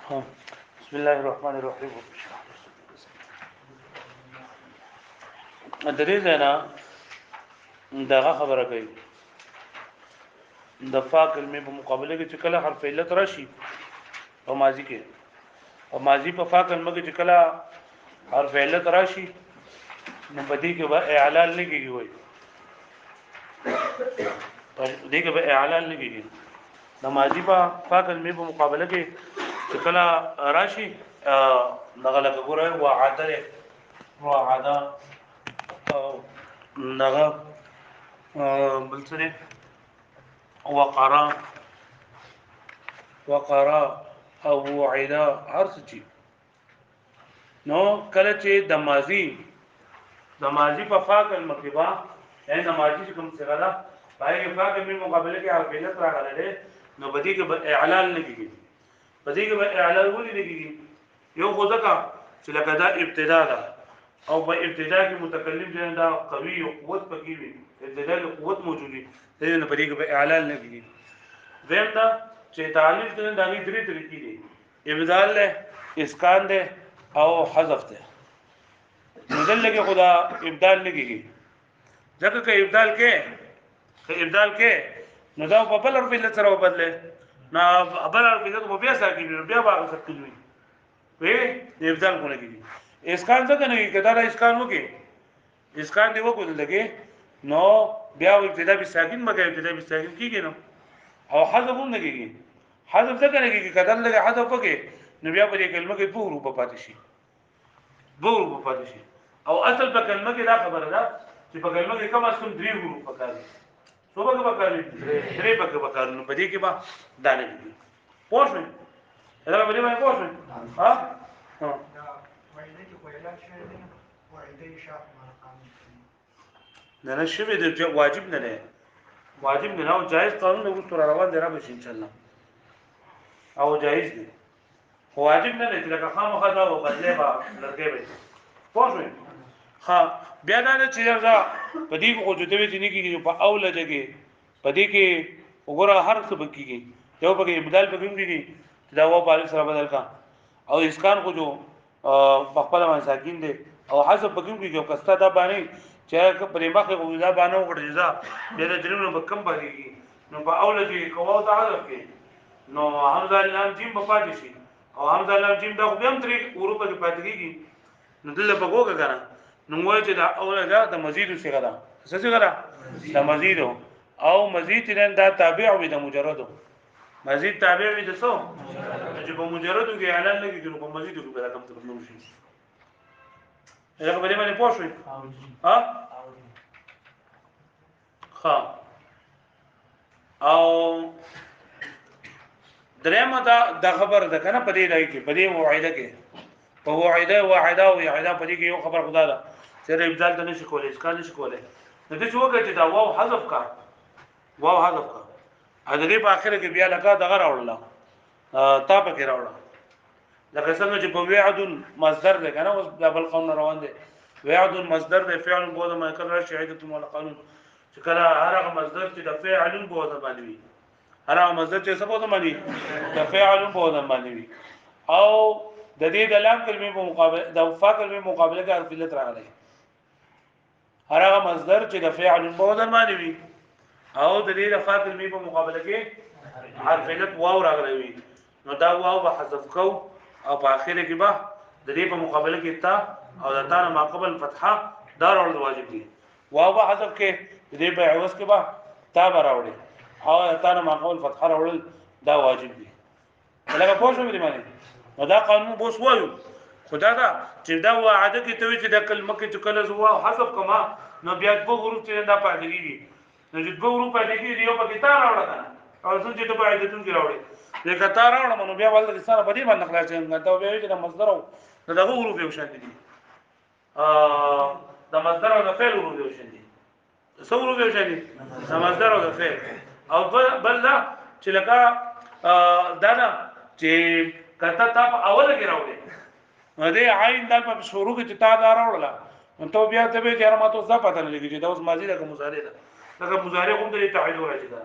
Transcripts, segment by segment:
ها. بسم الله الرحمن الرحيم. د دې نه دغه خبره کوي د فا کلمې په مقابله کې چې کله حرف علت راشي او ماضی کې او ماضی په فا کلمه کې چې کله حرف علت راشي نو په دې کې به اعلان نه کیږي وای په دې کې به اعلان نه کیږي د ماضی په فا کلمې په مقابله کې چې کله راشي دغه لکه ګوره وعده دغه بل څه دی وقرا او وعده هر څه چی نو کله چې د ماضی په فا کلمه کې با یعنی د ماضی کوم څه غلا پای کې فا کلمې مقابله کې حرف علت راغله نو بدی کې اعلان نه کیږي بدی کې اعلان ولې نه کیږي یو خو ځکه چې لکه دا ابتدا ده او په ابتدا کې متکلم دی دا قوي او قوت پکې وي ابتدا کې قوت موجودي دغه نه بدی کې اعلان نه کیږي زم دا چې تعلیل د دغه درې طریقې دي ابدال له اسکان ده او حذف ده بدل لګي خدا ابدال نه کیږي ځکه چې ابدال کې نو دا په بل حرف علت سره وبدله نو بل حرف علت مو بیا ساکي بیا باغ سکوي وی ابدال کو نه کیږي اسکان څنګه نه کیږي کدا اسکان وکي اسکان دی وکول لګي نو بیا ابتدا به ساکن مګه ابتدا به ساکن کیږي نو او حذف هم نه کیږي حذف څنګه نه کیږي کدا لګي حذف وکي نو بیا په دې کلمه کې دوه روپ پاتې شي او اصل په کلمه کې دا خبره ده چې په کلمه کې کم از کم 3 حروف پکاري څو به پکاري 3 پکاري نو په دې کې به دانه دي پوښتنه دا به باندې پوښتنه ها نه شوی دی واجب نه دی او جائز قانون له وستر روان دی را به ان شاء الله او جائز دی واجب نه دی لکه خامخا دا او بدله با لرګي به پوښتنه ها بیا دا چې دا په دې کو چې دوی چې نه کیږي په اوله جګه په دې کې وګوره هر څه بکیږي یو په ابدال په کوم دي دا و په سره بدل کا او اسکان کو جو په خپل باندې ساکین دي او حسب په کوم کې یو کستا دا باندې چې په مخه غوډا باندې وګړي ځا د درېمو په کم باندې نو په اوله کې کوو ته حذف کې نو حمزه لام جیم په پاتې شي او حمزه لام جیم دا خو هم ترې اروپا کې پاتې کیږي نو دلته په ګوګه کنه نو وای چې دا اوله دا د مزید څخه ده څه څخه ده د مزید او مزید نن دا تابع وي د مجرد مزید تابع وي د څو چې په مجرد کې اعلان لګي نو په مزید کې به رقم تر نو شي هغه به باندې پوښوي ها ها او درېمه دا خبر ده کنه په دې لای کې په دې وعده کې په وعده او وعده په دې کې یو خبر خدا ده چې ابدال ته نشي کولای اسکان نشي کولای نو دې چې وګورئ چې دا واو حذف کا ا دې په اخر کې بیا لکه دغه راوړل تا په کې راوړل لکه څنګه چې په وعد مصدر ده کنه اوس دبل قانون روان دي وعد مصدر ده فعل بوده ما کړه شهادت ولا قانون چې کله هغه مصدر چې د فعل بوده باندې وي هغه مصدر چې څه بوده باندې د فعل بوده باندې وي او د دې د لام کلمې په مقابله د فا کلمې مقابله کې حرف علت راغلی هغه مصدر چې د فعل بوده باندې وي او د دې د فا کلمې په مقابله کې حرف علت واو راغلی وي نو دا واو به حذف کو او په اخر کې به د دې په مقابله کې تا او د تا نه ما قبل فتحه دا راوړل واجب دي واو به حذف کې د دې په عوض کې به تا به راوړي او د تا نه ما قبل فتحه راوړل دا واجب دي لکه پوه شو دې باندې نو دا قانون بوس وایو خدا دا چې دا وعده کې ته چې د کلمه کې چې کله زو حذف کما نو بیا په حروف چې دا پاتې دي نو چې په حروف پاتې دي یو په کې تا راوړل کنه او څنګه چې ته په عادتون کې راوړي لکه تا راوړم نو بیا ولې سره په دې باندې خلاص څنګه ته وایي چې د مصدر او د حروف یو شان دي د مصدر او د فعل حروف یو شان دي څو حروف یو شان دي د مصدر او د فعل او بل دا چې لکه دا نه چې کته تا په اوله کې راوړي نو دې عین دال په شروع کې چې تا دا راوړل نو ته بیا ته به چې ماته ځا پته نه لګي چې دا اوس ماضی ده کوم مضارع ده لکه مضارع کوم د تعین راځي دا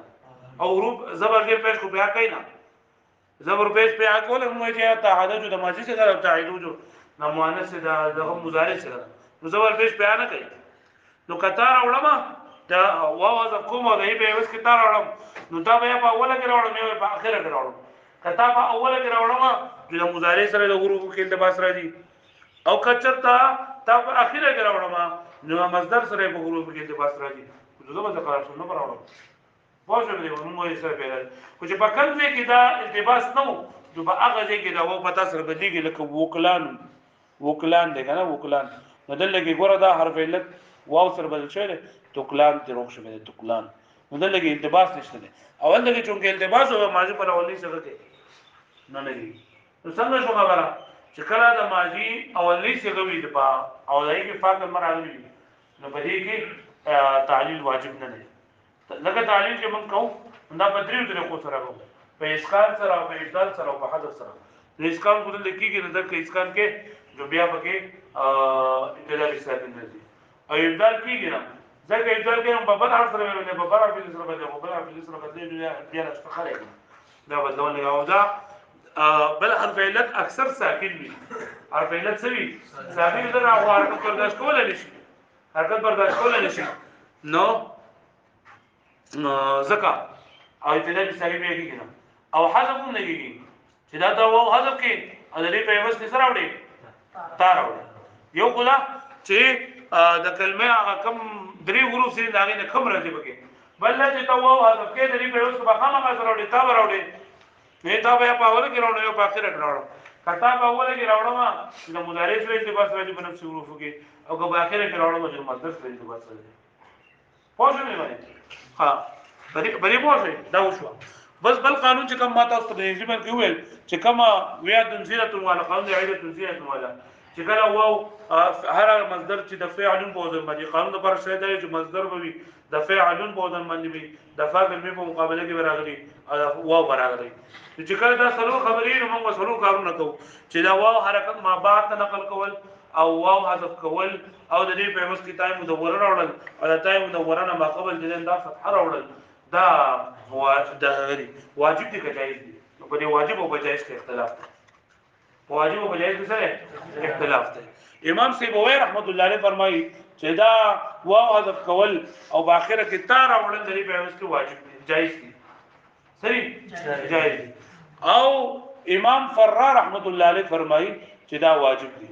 او حروف زبر کې پېښ کو بیا کینا زبر پیش په اکول هم چې تعهد د ماضی سره تعهد جو نو مؤنث د مضارع سره نو زبر پیش بیان کوي نو کتار علماء دا واو ز کوم او دای په وس کتار علم نو تا بیا په اوله کې راوړم یو په اخره کې راوړم کتا په اوله کې راوړم چې د مضارع سره د حروف کې التباس راځي او کچرتا تا په اخره کې راوړم نو مصدر سره په حروف کې التباس راځي نو زما څه قرار شنو راوړم پوه شو دې موږ یې سره پیل خو چې په کله کې دا التباس نه نو په هغه ځای کې دا و پتا سره بدلیږي لکه وکلان دی کنه وکلان نو دلته ګوره دا حرف علت واو سره بدل شوی توکلان ته روښ شوی توکلان نو دلته التباس نشته دی اول دغه چونکه التباس او ماضی پر اولنی څه کوي نه لګي نو څنګه شو خبره چې کله د ماضی اولنی څه کوي د په او دای کې فاعل مراد نو په دې کې تعلیل واجب نه دی لکه تعلیل چې موږ کوو دا په دریو طریقو سره کوو په اسکان سره او په ابدال سره او په حذف سره د اسکان کو دل کېږي نه د اسکان کې جو بیا پکې ابتداء ساکن راځي او ابدال کېږي نه ځکه ابدال کې په بل حرف سره ورته په بل حرف سره بدل په بل حرف سره بدل بیا نه خلک دا بدلونه او دا بل حرف علت اکثر ساکن وي حرف علت سوي ساکن دا حرکت برداشت کول نشي حرکت برداشت کول نشي نو زکا او ابتداء بساوی به کېږي او حذف هم نه کېږي چې دا واو حذف کې ادلې په وسط سره راوړي تا راوړي یو ګلا چې د کلمه هغه کم درې حروف سره داغه نه کم راځي پکې بل چې تا واو حذف کې درې په وسط په خامه راوړي تا راوړي نه تا به په اول کې راوړي او په اخر کې راوړي کتا په اول کې راوړم چې د مضارع سره التباس راځي په نفس حروف کې او په اخر کې راوړم چې مصدر سره التباس راځي پوه شئ نه ها بری موږ دا وشو بس بل قانون چې کوم ماته ست د ژبن کې ویل چې کومه ویا تنزیله ولا قانون د عیده تنزیله ولا چې کله واو هر مصدر چې د فعل په وزن باندې قانون د پر شی دی چې مصدر به وي د فعل په وزن باندې وي د فاعل په مقابله کې راغلي او واو راغلي چې کله دا سلو خبرې نو موږ سلو کارونه کوو چې دا واو حرکت ما بعد ته نقل کول او واو حذف کول او د دې په وس کې تای مدور راوړل او د تای مدور نه ما قبل د دا فتح راوړل دا واجب دي که جائز دي په دې واجب او جائز کې اختلاف دی واجب او جائز کې سره اختلاف دی امام سیبوی رحمت الله علیه فرمایي چې دا واو حذف کول او په اخره کې تا راوړل د دې په وس کې واجب دي جائز دي صحیح جائز دي او امام فرار رحمت الله علیه فرمایي چې دا واجب دي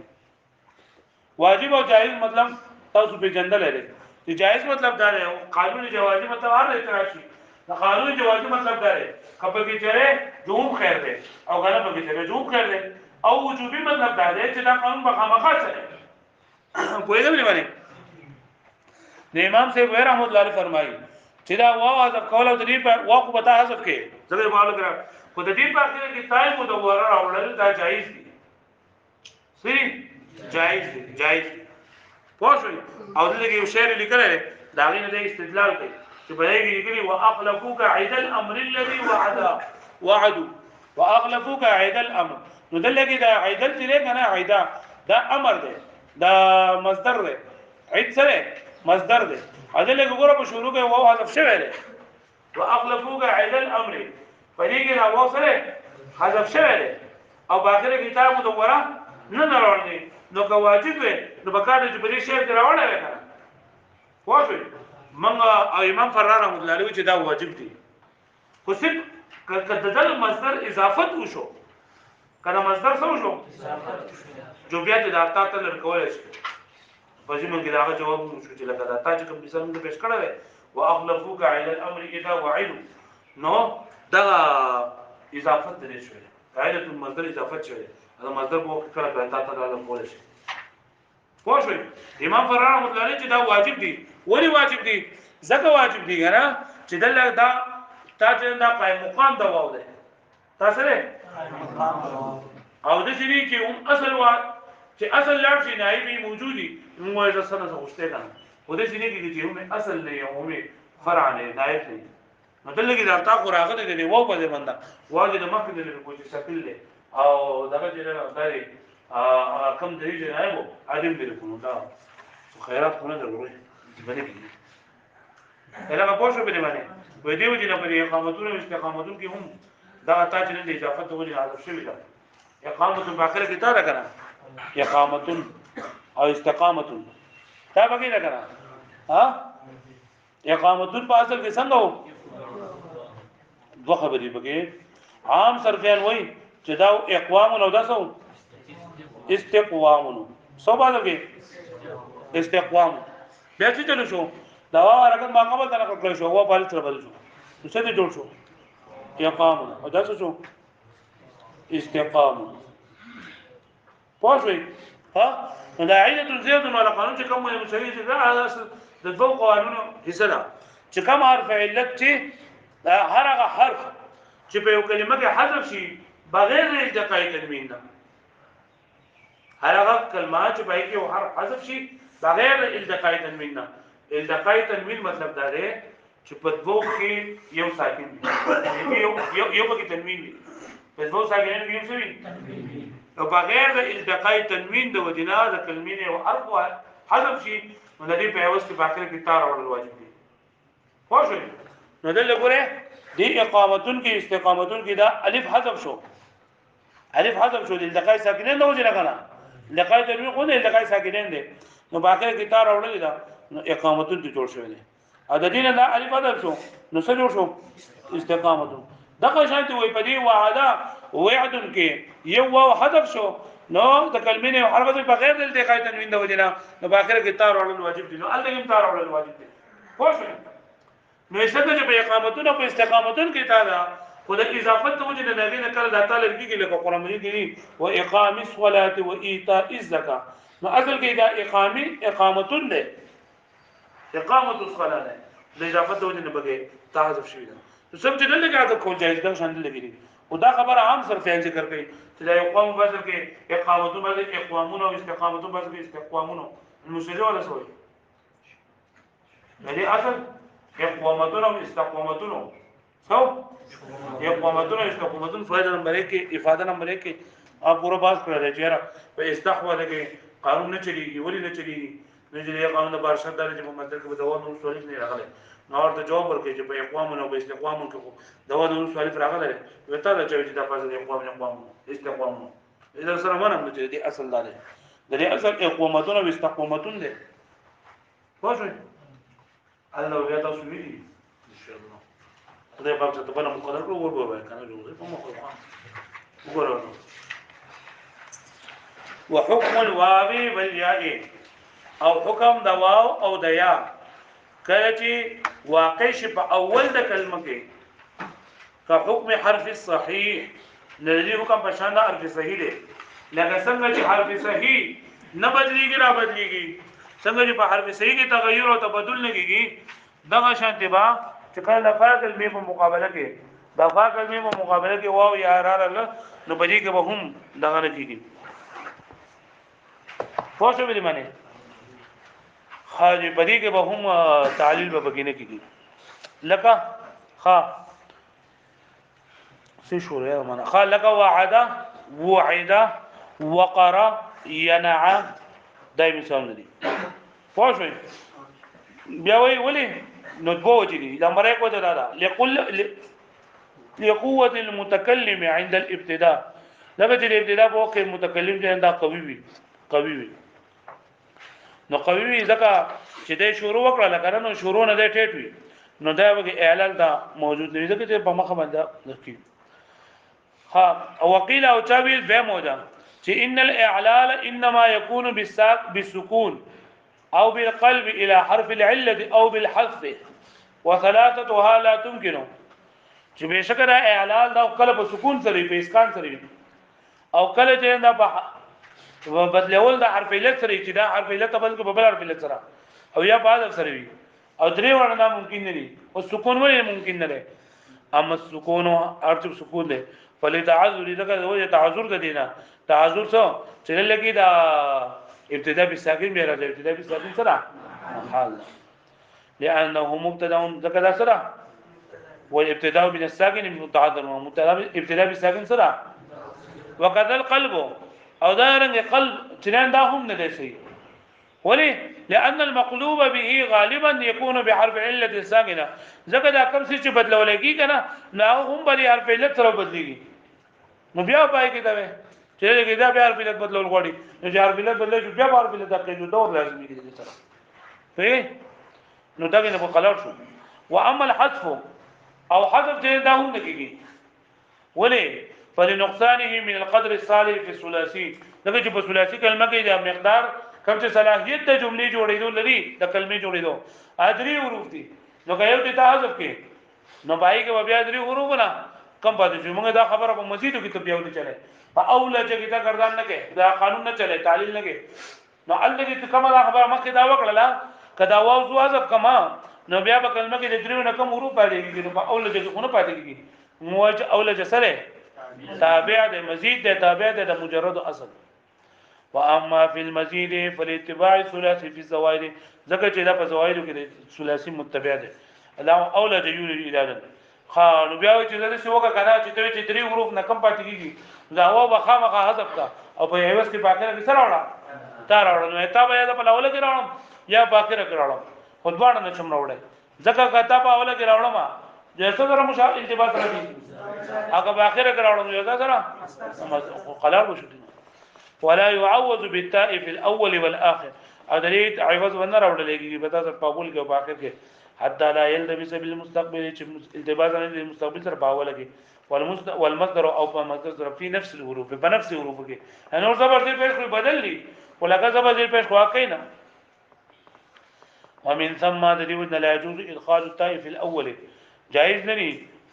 واجب او جائز مطلب تاسو په جندل لري چې جائز مطلب دا دی قانون جوازي مطلب هر اعتراض شي دا قانون جوازي مطلب دا دی کپه کې چره جوم خیر دی او غلط کې چره جوم خیر دی او وجوبي مطلب دا دی چې دا قانون به خامخا چره کوی نه باندې د امام صاحب رحمۃ اللہ علیہ فرمایي چې دا واو حذف کول او د دې په واو په تا حذف کې زګر مالو کړه خو د دې په اخر کې تای مدور راوړل دا جایز دي صحیح جایز دي جایز پوښوي او دلته یو شعر لیکل دی دا غي نه استدلال کوي چې بلای لیکلي واخلفوك عيد الامر الذي وعدوا واخلفوك عيد الامر نو دلته دا عيدل چې کنه عيدا دا امر دی دا مصدر دی عيد سره مصدر دی اذن له ګوره په شروع کې واو حذف شوی دی واخلفوك عيد الامر پدې کې دا واو سره حذف شوی دی او باخره کتاب مدوره نه راوړل نو که واجب وي نو بکاډ چې په دې شی کې راوړل کنه واجب منګه امام فرار رحمۃ اللہ علیہ چې دا واجب دي خو صرف کله دل مصدر اضافت وشو کله مصدر څه وشو جو بیا د اتا ته لړکول شي په دې منګه دا جواب وشو چې لکه دا تا چې کوم مثال موږ پیش کړل واخلفوك على الامر اذا وعدوا نو دا اضافت درې شوی قاعده المصدر اضافت شوی دا مصدر په کله په اتا ته لړکول شي پوښوي امام فرار رحمۃ اللہ علیہ چې دا واجب دي ولی واجب دي زکه واجب دي کنه چې دلته دا تا چې دا قائم مقام دا واو ده تاسو نه او د دې چې هم اصل وا چې اصل لار شي نائب موجودي موږ یې ځنه غوښته کنه و دې چې چې هم اصل نه یو هم فرع نه نائب نه نو دلته کې دا تا کو راغله دی وو په دې باندې واجب د مخکې د کوچ شکل له او دغه چې داري کم دې چې نائب عادم دې کو دا خیرات خونه ضروري باندې هغه په پوښتنه باندې وې دی چې په اقامتونو استقامتونو کې هم دا تا چې د اضافه ته ولې حذف شوی دا اقامه باخره کې تا راکنه اقامه او استقامه تا بګی راکنه ها اقامه په اصل کې څنګه وو دوه خبرې بګی عام صرفیان وای چې دا اقوام نو داسو استقوام سو باندې استقوام بیا چې چلو شو دا ورګه ما قبل تنه کړل شو هو په تر بدل شو څه دې جوړ شو اقام او دا څه شو استقام پوښوي ها دا عینه زید ولا قانون چې کوم مسوي چې دا اصل د دوه قوانینو حصہ ده چې کوم حرف علت چې هر هغه حرف چې په یو کلمه کې حذف شي بغیر د التقاء تنوین نه هر هغه کلمه چې په کې حرف حذف شي بغیر د التقاء تنوین نه التقاء تنوین مطلب دا دی چې په دوه کې یو ساکن یو پکې تنوین دی په دوه ساکنانو کې یو څه وي او بغیر د التقاء تنوین د وجنا د کلمې او حرف حذف شي نو د دې په اوسط په اخر کې تار اورل واجب دي خو شو نو دلته ګوره دی اقامتون کې استقامتون کې دا الف حذف شو الف حذف شو د التقاء ساکنین د وجنا کنه التقاء تنوین خو د التقاء ساکنین دي نو په اخر کې تار اورل دا نو اقامتون ته جوړ شوی دی ا د دین دا الف حذف شو نو څه جوړ شو استقامتون دغه شانتي وي په دې وعده وعد کې یو واو حذف شو نو د کلمې نه حرف بغیر د التقاء تنوین د وجنا نو په اخر کې تار اورل واجب دي نو الته تار اورل واجب دي خو شو نو څنګه چې په اقامتون او په استقامتون کې تا دا خود اضافه ته وجه نه غینه کړه د تعالی لري کې لکه قرآن مجید کې و اقام الصلاه و ایتاء الزکاه نو اصل کې دا اقامتون ده اقامت الصلاه ده د اضافه ته وجه نه بګي تعذف شوی ده نو سم چې نه لګا ته کول جایز ده شاندل لګي او دا خبر عام صرف ذکر کوي چې دا اقام بذل کې اقامتون باندې اقوامون او استقامتون باندې استقامون المسجد ولا سوي يعني اصل اقامتون او استقامتون سو اقامتون او استقامتون فائدہ نمبر 1 کې افاده نمبر 1 کې آپ پورا باز کړل چې یاره په استحواله کې قانون نه چلیږي ولی نه چلیږي نه چې قانون د بارشت دار چې په مدر کې دوا نو سوالف نه راغله نو ورته جواب ورکړي چې په اقوام او استقوام کې دوا نو سوالف راغله وته دا چې دا په اقوام استقوام اذا سره مونږ چې دي اصل دار دي اصل اقامتون او استقامتون دي واښوي الله بیا تاسو ویلي ان شاء الله خدای پاک ته په مقدر کړو ورغوي کنه جوړه په مخه وګورئ وحكم الواو والياء او حکم د واو او د یا کله چې واقع شي په اول د کلمه کې که حکم حرف صحیح لذي حکم په شان د حرف صحیح دی لکه څنګه چې حرف صحیح نه بدليږي را بدليږي څنګه چې په حرف صحیح کې تغیر او تبدل نه کیږي دغه شان تبا چې کله د فا کلمې په مقابله کې د فا کلمې په مقابله کې واو یا را نو بدی کې به هم دغه نه کیږي پوښتنه به معنی حاجی بدی کې به هم تعلیل به بګینه کیږي لکه خا څه شو یا معنا خا لکه وعده وعده وقر ينع دای مثال ندي پوښوي بیا وی ولی نو دوه دي لمره کو ته دا لقوه المتكلم عند الابتداء لکه چې الابتداء په کې متکلم چې دا قوي وي نو قوي وي ځکه چې د شروع وکړه لکه نو شروع نه دی ټیټ وي نو دا وګي اعلان دا موجود نه ځکه چې په مخه باندې نکي ها او وقيل او تعبير به موجود چې ان الاعلال انما يكون بالسكون او بالقلب الى حرف العله او بالحذف وثلاثتها لا تمكن چې بشکره اعلال دا کله په سکون سره په اسکان سره او کله چې دا په بدلول د حرف علت سره چې دا حرف علت بل په بل حرف علت سره او یا بعد سره وي او درې ورنه ممکن نه دي او سکون ولې ممکن نه ده اما السكون ارتب سکون ده فلتعذر اذا وجه تعذر ده دینه تعذر څه چې لکه دا ابتداء بالساکن به راځي ابتداء بالساکن سره حال لانه مبتدا ذکر سره والابتداء من الساكن متعذر ابتداء بالساكن سره وكذا القلب او دا رنګ قلب چنان دا هم نه دی شي ولي لان المقلوب به غالبا يكون بحرف عله ساكنه زګه دا کوم څه چې بدلول کیږي کنه نو هم به حرف عله سره بدليږي نو بیا پای کې دا وي چې لګي دا بیا حرف عله بدلول غواړي نو چې حرف عله بدلې بیا حرف عله د کې دور لازمي دي سره په نو دا نه په قلار شو واما الحذف او حذف دې دا هم نکېږي ولې فلنقصانه من القدر الصالح في الثلاثي دغه چې په ثلاثي کلمه کې د مقدار کوم چې صلاحيت د جملې جوړېدو لري د کلمې جوړېدو ادري حروف دي نو کایو ته حذف کې نو پای کې بیا ادري حروف نه کم پاتې شو موږ دا خبره په مزیدو کې ته بیا ولې چلے اول چې دا گردان نه کې دا قانون نه چلے تعلیل نه کې نو الګي ته کومه خبره مخکې دا وکړه کدا واو زو حذف کما نو بیا په کلمه کې د دریو نه کم حروف پاتې کېږي نو په اول چې خونه پاتې کېږي موج اول چې سره تابع د مزید د تابع د مجرد اصل واما فی المزید فالاتباع ثلاثی فی الزوائد ذکر چې دا په زوائد کې د ثلاثی متبع ده الله اول جیول الاله خان بیا چې دا څه وکړه کنه چې ته چې درې حروف نه کم پاتې کیږي دا و بخامه حذف کا او په یوس کې باقی کې سره وړه تا راوړل نو ته بیا په اول کې راوړم یا باقی راوړم خودوانه نه چم راوړل ځکه کته په اول کې راوړم جیسے سره مشابه التباس راځي هغه باقی راوړم یو دا سره قلار وشو ولا يعوض بالتاء في الاول والاخر ادريت عوض ونه راوړلېږي په تاسو په اول کې او په اخر کې حتى لا يلتبس بالمستقبل چې التباس نه د مستقبل سره باوله کې والمصدر او په مصدر في نفس الحروف بنفس الحروف کې انور زبر دې پېښ کوئی بدل لي ولکه زبر دې پېښ واقعینا ومن ثم دریو لا يجوز ادخال التاء في الاول جائز نه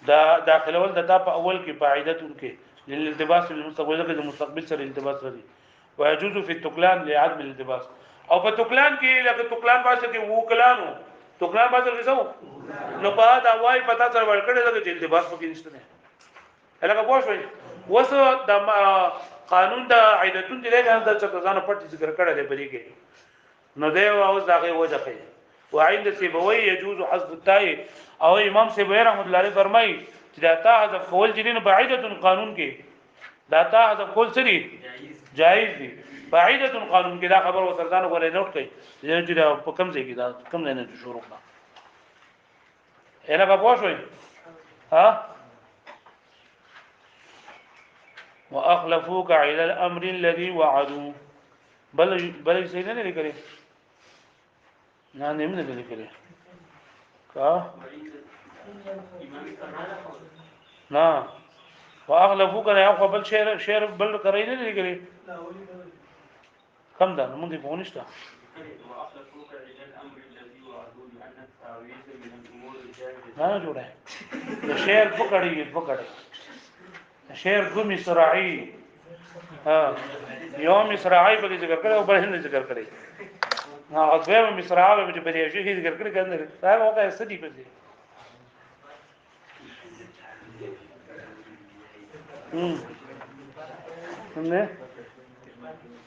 دا داخلول د تا په اول کې قاعدتون کې للالتباس بالمستقبل کې د مستقبل سره التباس لري ويجوز في التقلان لعدم الالتباس او په تقلان کې لکه تقلان باسه کې وو کلانو تقلان باسه کې سو نو په دا وای پتا سره ورکړل د التباس په کې نشته نه لکه پوښوي وسو د قانون د عیدتون دی له د ځان پټ ذکر کړل دی بلی کې نو دی او دغه وجه کوي وعند سیبوی يجوز حذف التاء او امام سیبوی رحمۃ اللہ علیہ فرمای چې دا تا حذف کول جنین بعیدۃ قانون کې دا تا حذف کول سری جائز دي بعیدۃ قانون کې دا خبر وترځان غوړې نوٹ کړي چې دا په کم ځای کې دا کم نه شروع کړه اله په پوښوي ها واخلفوك على الامر الذي وعدوا بل سيدنا نه لري نه نه لري کا نه واغلبو کنه یو قبل شعر بل کوي نه لري کم ده موږ په ونشته نه جوړه شعر پکړی شعر دو مصرعی ها یو مصرعی په ذکر کړو بل هند ذکر کړی ها غوې مصرعی په دې شی ذکر کړی کنه دا وکړه ستدي په دې نه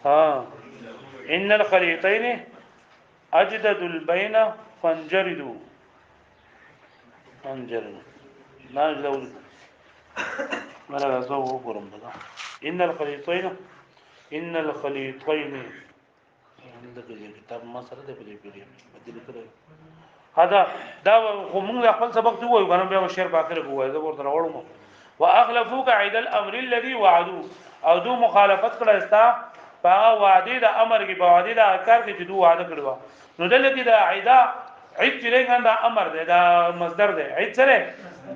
ها ان الخليطين اجدد البين فانجردوا ما جدول ما لا زو وګورم دا ان الخليطين دغه کتاب ما سره د پدې پیډي بدل کړو هدا دا موږ خپل سبق دی وایو غواړم بیا شعر باخره کوی زه ورته راوړم واخلفوك عيد الامر الذي وعدوا او دو مخالفت کړه استا په وعده د امر کې په وعده د کار کې چې دو وعده کړو نو دلته د عیدا عید چې څنګه دا امر دی دا مصدر دی عید سره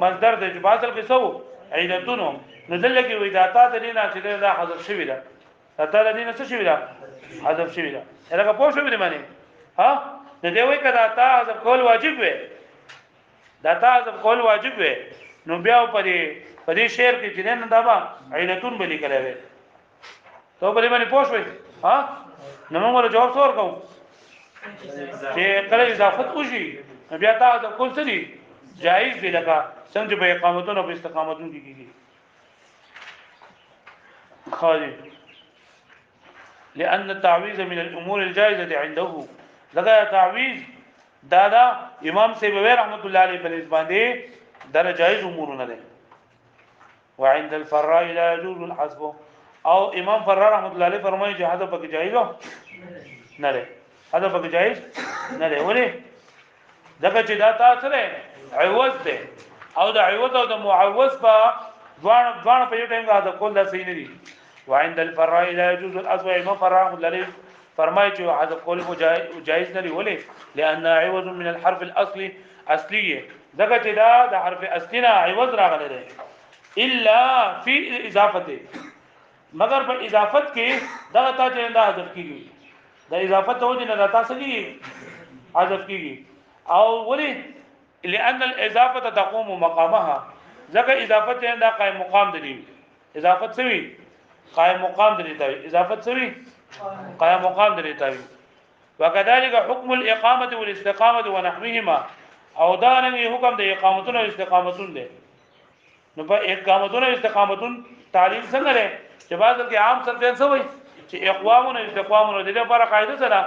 مصدر دی چې باطل کې سو عیدتونو نو دلته کې وې داتا د دینه چې دا حذف شوی ده داتا د دینه څه شوی ده حذف شوی ده هغه پوه شو به معنی ها نو دی وای کدا تا حذف کول واجب وي داتا حذف کول واجب وي نو بیا په دې شعر کې چې نه دا با عینتون بلی کړي وي ته په دې باندې پوه شوي ها نو موږ جواب څور کوو چې کله اضافت وشي بیا تا حذف کول څه دي جائز دی لکه څنګه به اقامتونو او استقامتونو کې کیږي خالد لأن التعويذ من الأمور الجائزة عنده لذا تعويذ دادا امام سیبوی رحمت الله علیه په نسبت باندې دا جائز امور نه ده وعند الفراء لا يجوز الحذف او امام فرار رحمت الله علیه فرمایي چې حذف کې جائز نه ده هذا به جایز نه دی ولې ځکه چې دا تاسو سره عوض دی او د عوض او د معوض په دوه په یو ټیم کې دا کول دا صحیح نه دي وعند الفراء لا يجوز الاصوع ما فرع الذي فرمای چې هذا کول جایز نه دی ولې لان عوض من الحرف الاصلي اصليه ځکه چې دا د حرف اصلي نه عوض راغلی دی الا فی اضافته مگر په اضافت کې دا تا چې دا حذف کیږي د اضافت ته ودی نه تاسو کې حذف کیږي او ولی لان الاضافه تقوم مقامها ځکه اضافت دا قائم مقام دی اضافت سوي قائم مقام دی ته اضافت سوي قائم مقام دی ته وكذلك حكم الاقامه والاستقامه ونحوهما او دا رنګ حکم د اقامتون او استقامتون دی نو په اقامتون او استقامتون تعلیم څنګه لري چې بعض کې عام سره څه وایي چې اقوامون او استقامون د دې لپاره قاعده سره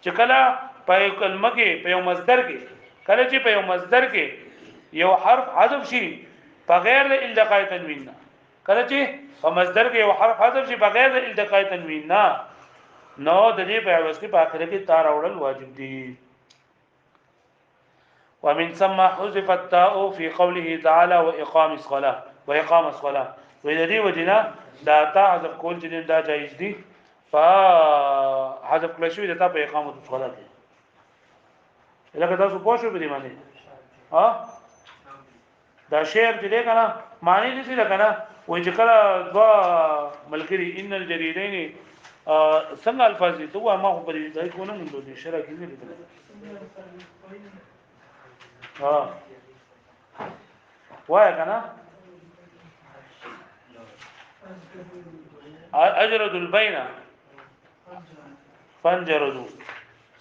چې کله په کلمه کې په یو مصدر کې کله چې په یو مصدر کې یو حرف حذف شي بغیر د التقاء تنوین نه کله چې په مصدر کې یو حرف حذف شي بغیر د التقاء تنوین نه نو د دې په عوض کې په اخر کې تار اورل واجب دي ومن ثم حذف التاء في قوله تعالى واقام الصلاه واقام الصلاه ولدي وجنا دا تا حذف کول چې دا جایز دي حذف کول شوی د تا په اقامت الصلاه کې لکه تاسو پوه شو به دی باندې ها دا شعر چې دی کنه معنی دې څه کنه وای چې کله دوا ملګری ان الجریدین څنګه الفاظ دي ته ما خو پرې دای کو نه مونږ دې شرع کې نه دي ها وای کنه اجرد البين فانجردوا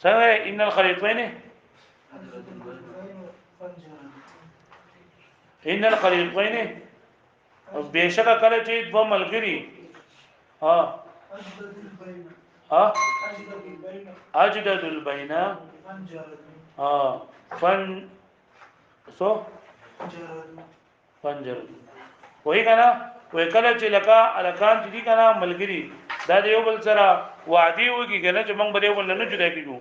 څنګه ان الخليطين ان الخليطين بشکه کله چې دو ملګری ها اجدد البين ها فن سو فنجردوا وای کنه وای کله چې لکه الکان دي کنه ملګری دا دیو بل سره وعده وږي کنه چې موږ به ول نه جدا کیږو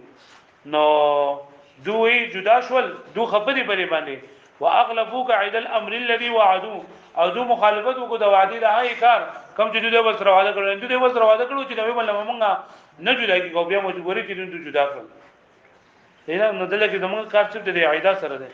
نو دوی جدا شول دو خبرې بری باندې واغلفوك عيد الامر الذي وعدوا او دو مخالفت کو د وعده د هاي کار کم چې دوی بل سره وعده کړو دوی بل سره وعده کړو چې نو بل موږ نه جدا کیږو بیا مجبورې چې دوی جدا کړل دا نو دلته کې موږ کار څه د عیدا سره ده